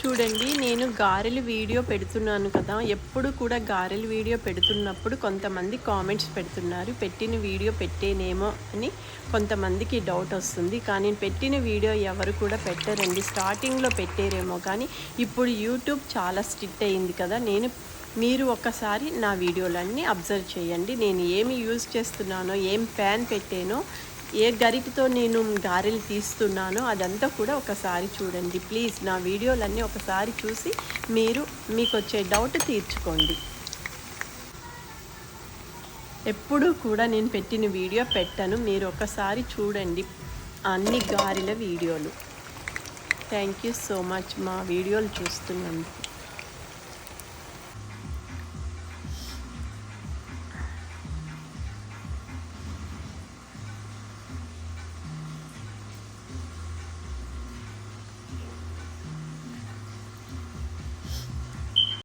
చూడండి, నేను గారెలు వీడియో పెడుతున్నాను కదా. ఎప్పుడు కూడా గారెలు వీడియో పెడుతున్నప్పుడు కొంతమంది కామెంట్స్ పెడుతున్నారు, పెట్టిన వీడియో పెట్టేనేమో అని కొంతమందికి డౌట్ వస్తుంది. కానీ పెట్టిన వీడియో ఎవరు కూడా పెట్టరండి. స్టార్టింగ్లో పెట్టారేమో కానీ ఇప్పుడు యూట్యూబ్ చాలా స్ట్రిక్ట్ అయింది కదా. మీరు ఒక్కసారి నా వీడియోలన్నీ అబ్జర్వ్ చేయండి. నేను ఏమి యూజ్ చేస్తున్నానో, ఏం ప్యాన్ పెట్టానో, ఏ గరిటతో నేను గారెలు తీస్తున్నానో అదంతా కూడా ఒకసారి చూడండి. ప్లీజ్ నా వీడియోలన్నీ ఒకసారి చూసి మీకు వచ్చే డౌట్ తీర్చుకోండి. ఎప్పుడూ కూడా నేను పెట్టిన వీడియో పెట్టను, మీరు ఒకసారి చూడండి అన్ని గారెల వీడియోలు. థ్యాంక్ యూ సో మచ్ మా వీడియోలు చూస్తున్నందుకు.